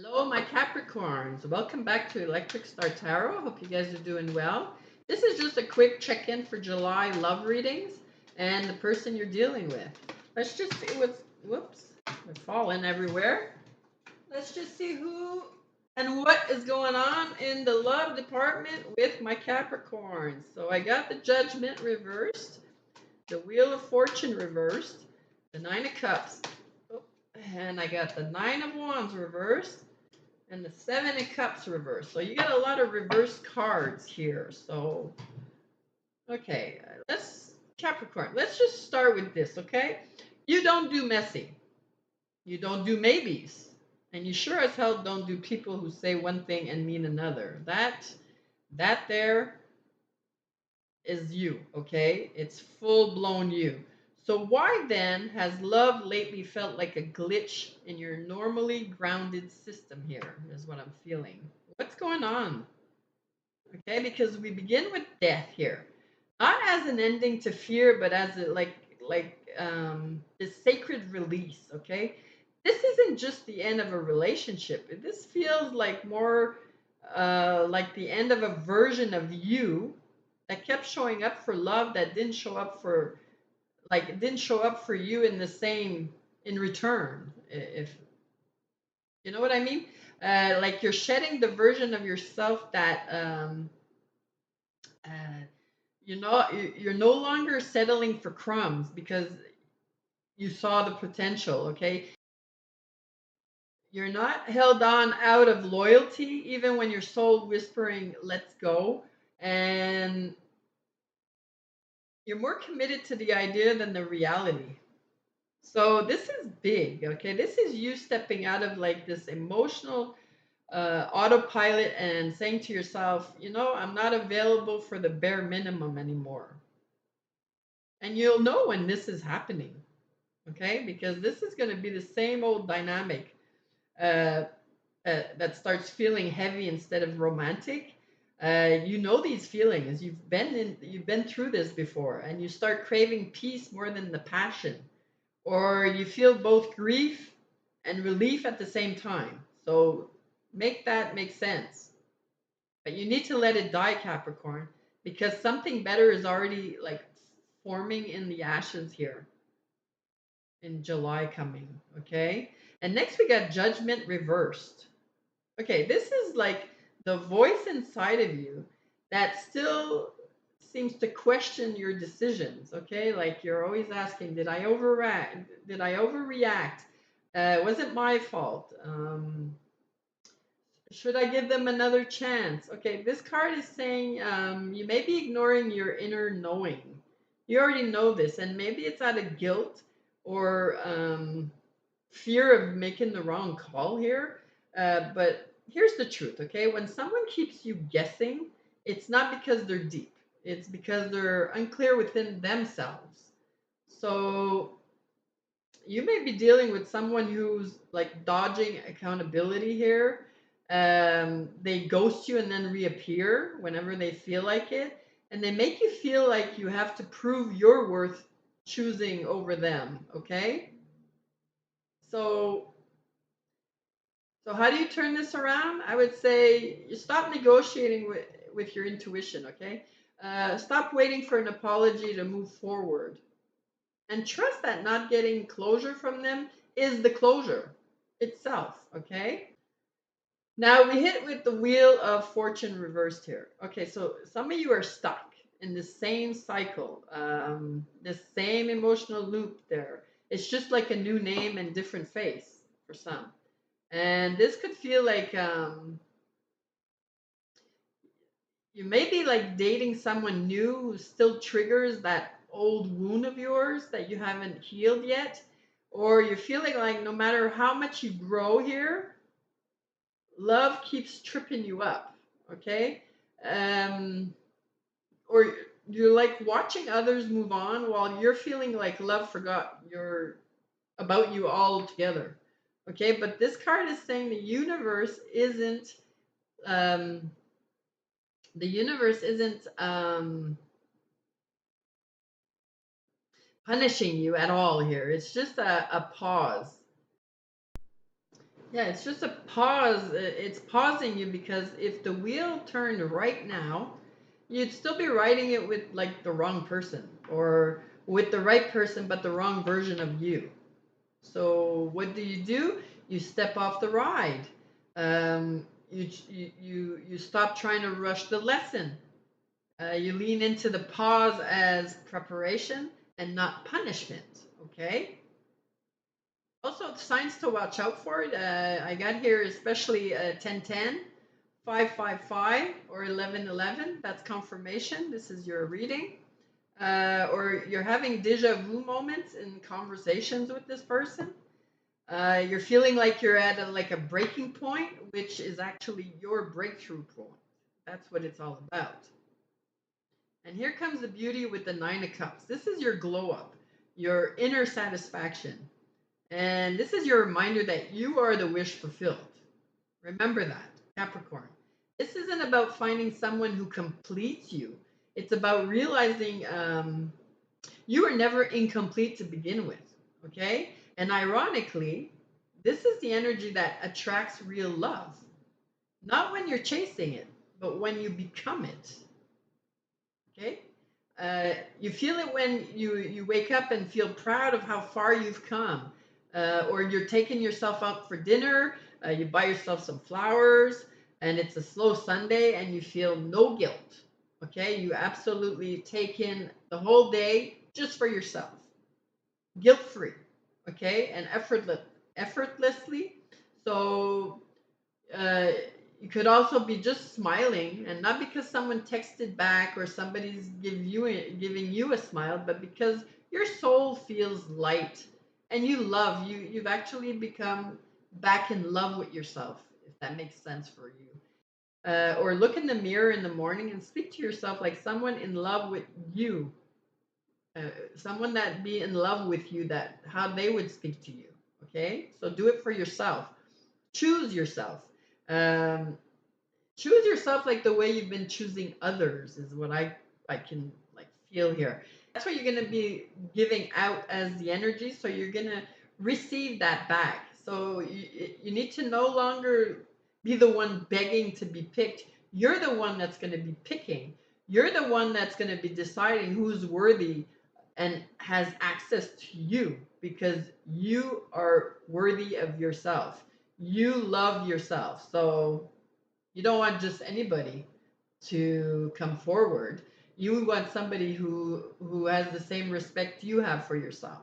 Hello, my Capricorns. Welcome back to Electricstartarot. Hope you guys are doing well. This is just a quick check-in for July love readings and the person you're dealing with. Let's just see whoops, they're falling everywhere. Let's just see who and what is going on in the love department with my Capricorns. So I got the Judgment reversed, the Wheel of Fortune reversed, the Nine of Cups, and I got the Nine of Wands reversed, and the Seven of Cups reversed. So you got a lot of reversed cards here. So, okay, Capricorn, let's just start with this, okay? You don't do messy. You don't do maybes. And you sure as hell don't do people who say one thing and mean another. That there is you, okay? It's full blown you. So, why then has love lately felt like a glitch in your normally grounded system here? Is what I'm feeling. What's going on? Okay, because we begin with death here, not as an ending to fear, but as a this sacred release. Okay, this isn't just the end of a relationship. This feels like more like the end of a version of you that kept showing up for love that didn't show up for didn't show up for you in the same in return. If you know what I mean, like you're shedding the version of yourself that uh, you're no longer settling for crumbs because you saw the potential. Okay, you're not held on out of loyalty even when your soul whispering let's go, and you're more committed to the idea than the reality. So this is big. Okay, this is you stepping out of like this emotional autopilot and saying to yourself, I'm not available for the bare minimum anymore. And you'll know when this is happening, okay? Because this is going to be the same old dynamic uh, that starts feeling heavy instead of romantic. You know these feelings. You've been through this before, and you start craving peace more than the passion, or you feel both grief and relief at the same time. So make that make sense. But you need to let it die, Capricorn, because something better is already like forming in the ashes here in July coming. Okay. And next we got Judgment reversed. Okay. This is like the voice inside of you that still seems to question your decisions. Okay. Like you're always asking, did I overreact? Did I overreact? Was it my fault? Should I give them another chance? Okay, this card is saying you may be ignoring your inner knowing. You already know this, and maybe it's out of guilt or fear of making the wrong call here. But here's the truth, okay? When someone keeps you guessing, it's not because they're deep, it's because they're unclear within themselves. So you may be dealing with someone who's like dodging accountability here. They ghost you and then reappear whenever they feel like it, and they make you feel like you have to prove your worth choosing over them. Okay, so how do you turn this around? I would say you stop negotiating with your intuition. Okay, stop waiting for an apology to move forward, and trust that not getting closure from them is the closure itself. Okay. Now we hit with the Wheel of Fortune reversed here. Okay, so some of you are stuck in the same cycle, the same emotional loop there. It's just like a new name and different face for some. And this could feel like you may be like dating someone new who still triggers that old wound of yours that you haven't healed yet. Or you're feeling like no matter how much you grow here, love keeps tripping you up. Okay. um or you're like watching others move on while you're feeling like love forgot your about you altogether. Okay, but this card is saying um the universe isn't punishing you at all here. It's just a pause. Yeah, it's just a pause. It's pausing you because if the wheel turned right now, you'd still be riding it with like the wrong person or with the right person but the wrong version of you. So what do? You step off the ride. You stop trying to rush the lesson. You lean into the pause as preparation and not punishment. Okay. Also, signs to watch out for. I got here especially 1010, 555, or 1111. That's confirmation. This is your reading. Or you're having deja vu moments in conversations with this person. You're feeling like you're at like a breaking point, which is actually your breakthrough point. That's what it's all about. And here comes the beauty with the Nine of Cups. This is your glow up, your inner satisfaction. And this is your reminder that you are the wish fulfilled. Remember that, Capricorn. This isn't about finding someone who completes you. It's about realizing you are never incomplete to begin with. Okay? And ironically, this is the energy that attracts real love. Not when you're chasing it, but when you become it. Okay? You feel it when you wake up and feel proud of how far you've come. Or you're taking yourself out for dinner, you buy yourself some flowers, and it's a slow Sunday and you feel no guilt. Okay? You absolutely take in the whole day just for yourself, guilt free. Okay? And effortlessly. So uh, you could also be just smiling, and not because someone texted back or somebody's giving you a smile, but because your soul feels light and you've actually become back in love with yourself, if that makes sense for you. Or look in the mirror in the morning and speak to yourself like someone in love with you, someone that be in love with you, that how they would speak to you. Okay, so do it for yourself. Choose yourself. um, Choose yourself like the way you've been choosing others is what I can like feel here. That's what you're going to be giving out as the energy, so you're going to receive that back. So you need to no longer be the one begging to be picked. You're the one that's going to be picking. You're the one that's going to be deciding who's worthy and has access to you, because you are worthy of yourself. You love yourself. So you don't want just anybody to come forward. You want somebody who has the same respect you have for yourself.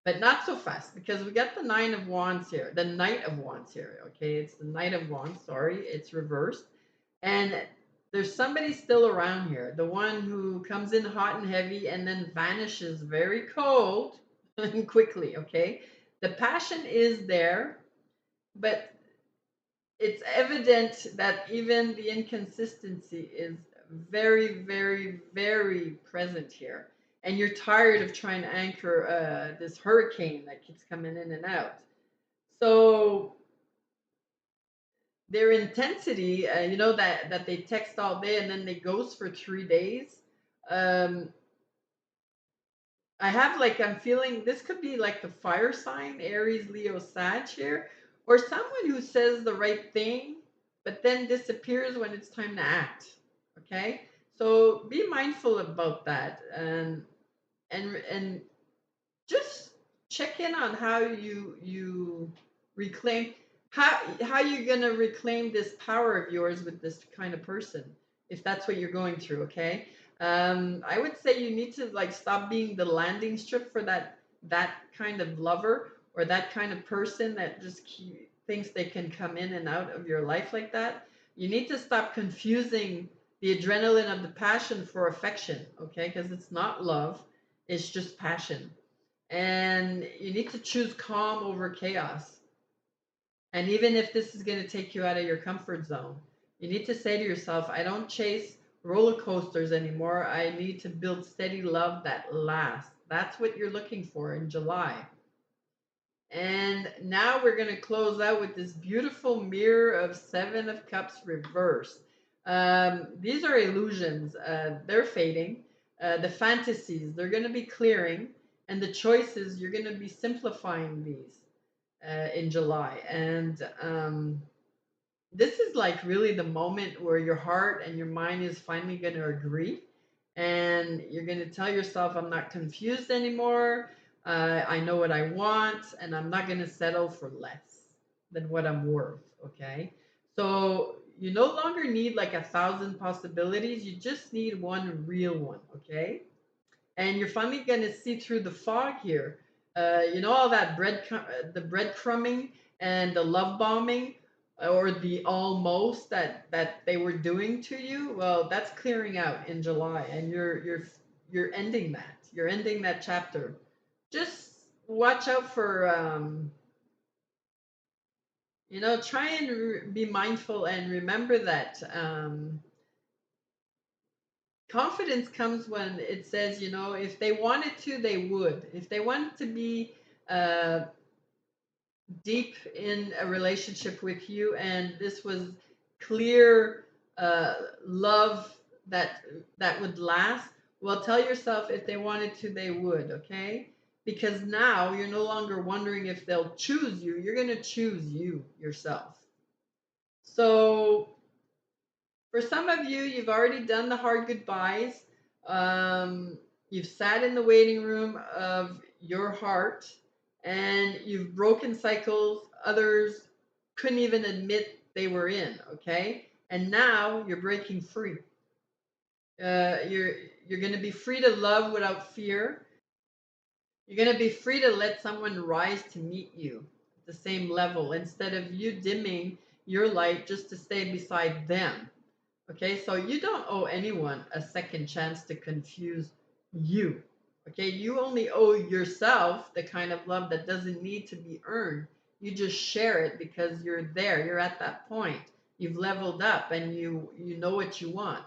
But not so fast, because we got the Nine of Wands here, the Knight of Wands here. Okay, it's the Knight of Wands. Sorry, it's reversed. And there's somebody still around here, the one who comes in hot and heavy and then vanishes very cold and quickly. Okay, the passion is there, but it's evident that even the inconsistency is very, very, very present here. And you're tired of trying to anchor this hurricane that keeps coming in and out. So their intensity, that they text all day and then they ghost for 3 days. Um, I have like, I'm feeling this could be like the fire sign, Aries, Leo, Sag here, or someone who says the right thing, but then disappears when it's time to act. Okay. So be mindful about that, and just check in on how you reclaim, how you're gonna reclaim this power of yours with this kind of person, if that's what you're going through. Okay, I would say you need to like stop being the landing strip for that kind of lover, or that kind of person that just thinks they can come in and out of your life like that. You need to stop confusing the adrenaline of the passion for affection. Okay, because it's not love, it's just passion. And you need to choose calm over chaos. And even if this is going to take you out of your comfort zone, you need to say to yourself, I don't chase roller coasters anymore. I need to build steady love that lasts. That's what you're looking for in July. And now we're going to close out with this beautiful mirror of Seven of Cups reversed. These are illusions. They're fading. The fantasies, they're going to be clearing. And the choices, you're going to be simplifying these. in July. And this is like really the moment where your heart and your mind is finally going to agree. And you're going to tell yourself, I'm not confused anymore. I know what I want, and I'm not going to settle for less than what I'm worth. Okay. So you no longer need like 1,000 possibilities. You just need one real one. Okay. And you're finally going to see through the fog here. You know all that the breadcrumbing and the love bombing, or the almost that they were doing to you. Well, that's clearing out in July, and you're ending that. You're ending that chapter. Just watch out for try and be mindful and remember that. Confidence comes when it says, if they wanted to, they would. If they wanted to be uh, deep in a relationship with you, and this was clear love that would last, well, tell yourself if they wanted to, they would. Okay, because now you're no longer wondering if they'll choose you. You're going to choose you yourself. So for some of you, you've already done the hard goodbyes. You've sat in the waiting room of your heart, and you've broken cycles others couldn't even admit they were in. Okay, and now you're breaking free. You're going to be free to love without fear. You're going to be free to let someone rise to meet you at the same level instead of you dimming your light just to stay beside them. Okay, so you don't owe anyone a second chance to confuse you. Okay, you only owe yourself the kind of love that doesn't need to be earned. You just share it because you're there. You're at that point. You've leveled up and you know what you want.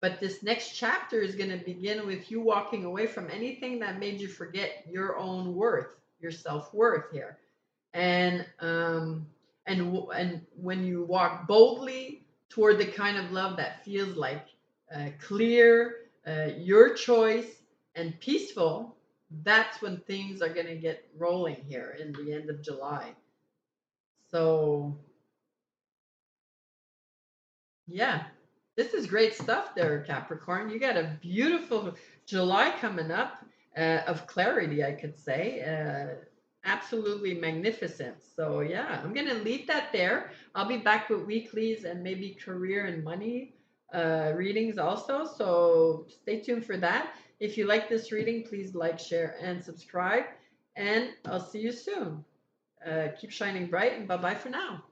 But this next chapter is going to begin with you walking away from anything that made you forget your own worth, your self-worth here. And when you walk boldly toward the kind of love that feels like clear, your choice, and peaceful, that's when things are going to get rolling here in the end of July. So yeah, this is great stuff there, Capricorn. You got a beautiful July coming up, of clarity, I could say. Absolutely magnificent. So, yeah, I'm going to leave that there. I'll be back with weeklies and maybe career and money readings also. So, stay tuned for that. If you like this reading, please like, share, and subscribe. And I'll see you soon. Keep shining bright, and bye bye for now.